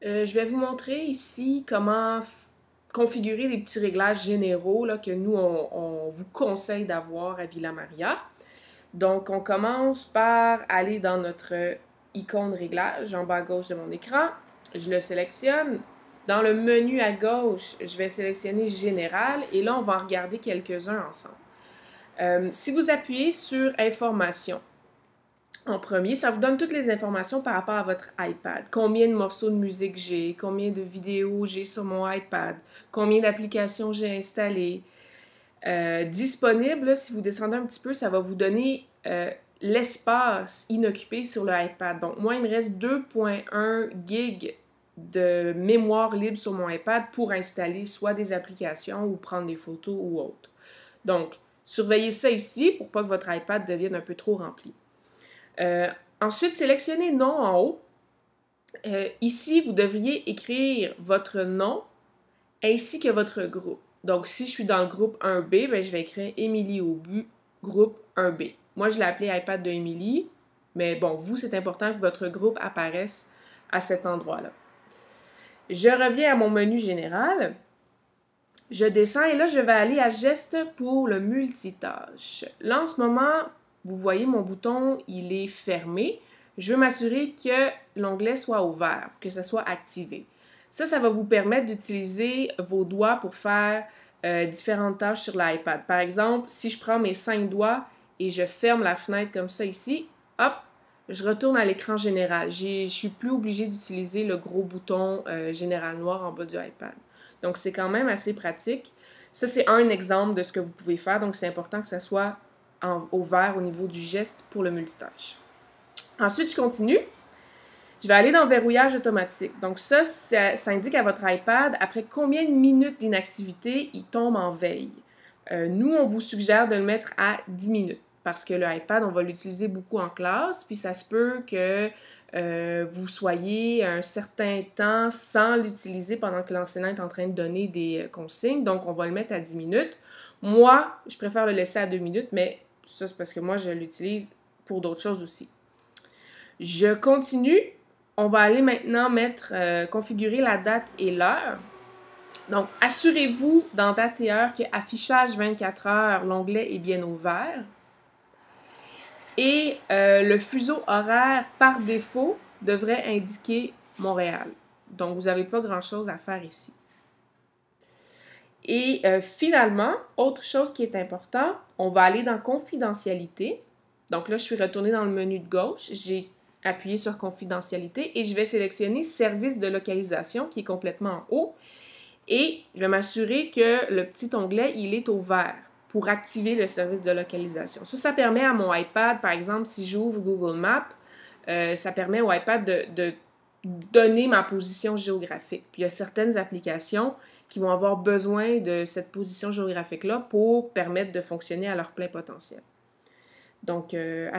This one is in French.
Je vais vous montrer ici comment configurer des petits réglages généraux là, que nous, on vous conseille d'avoir à Villa Maria. Donc, on commence par aller dans notre icône réglage en bas à gauche de mon écran. Je le sélectionne. Dans le menu à gauche, je vais sélectionner Général et là, on va en regarder quelques-uns ensemble. Si vous appuyez sur Informations, en premier, ça vous donne toutes les informations par rapport à votre iPad. Combien de morceaux de musique j'ai, combien de vidéos j'ai sur mon iPad, combien d'applications j'ai installées. Disponible, si vous descendez un petit peu, ça va vous donner l'espace inoccupé sur le iPad. Donc, moi, il me reste 2,1 GB de mémoire libre sur mon iPad pour installer soit des applications ou prendre des photos ou autre. Donc, surveillez ça ici pour pas que votre iPad devienne un peu trop rempli. Ensuite, sélectionnez Nom en haut. Ici, vous devriez écrire votre nom ainsi que votre groupe. Donc, si je suis dans le groupe 1B, ben, je vais écrire Émilie Aubu, groupe 1B. Moi, je l'ai appelé iPad de Émilie, mais bon, vous, c'est important que votre groupe apparaisse à cet endroit-là. Je reviens à mon menu général. Je descends et là, je vais aller à Gestes pour le multitâche. Là, en ce moment, vous voyez, mon bouton, il est fermé. Je veux m'assurer que l'onglet soit ouvert, que ça soit activé. Ça va vous permettre d'utiliser vos doigts pour faire différentes tâches sur l'iPad. Par exemple, si je prends mes 5 doigts et je ferme la fenêtre comme ça ici, hop, je retourne à l'écran général. Je suis plus obligée d'utiliser le gros bouton général noir en bas du iPad. Donc, c'est quand même assez pratique. Ça, c'est un exemple de ce que vous pouvez faire. Donc, c'est important que ça soit au vert au niveau du geste pour le multitâche. Ensuite, je continue. Je vais aller dans Verrouillage automatique. Donc, ça indique à votre iPad après combien de minutes d'inactivité il tombe en veille. Nous, on vous suggère de le mettre à 10 minutes parce que le iPad, on va l'utiliser beaucoup en classe, puis ça se peut que vous soyez un certain temps sans l'utiliser pendant que l'enseignant est en train de donner des consignes. Donc, on va le mettre à 10 minutes. Moi, je préfère le laisser à 2 minutes, mais ça, c'est parce que moi, je l'utilise pour d'autres choses aussi. Je continue. On va aller maintenant configurer la date et l'heure. Donc, assurez-vous dans date et heure que affichage 24 heures, l'onglet est bien ouvert. Et le fuseau horaire, par défaut, devrait indiquer Montréal. Donc, vous n'avez pas grand-chose à faire ici. Et finalement, autre chose qui est important, on va aller dans Confidentialité. Donc là, je suis retournée dans le menu de gauche. J'ai appuyé sur Confidentialité et je vais sélectionner Service de localisation qui est complètement en haut. Et je vais m'assurer que le petit onglet, il est au vert pour activer le service de localisation. Ça permet à mon iPad, par exemple, si j'ouvre Google Maps, ça permet au iPad de donner ma position géographique. Puis il y a certaines applications qui vont avoir besoin de cette position géographique-là pour permettre de fonctionner à leur plein potentiel. Donc, assurez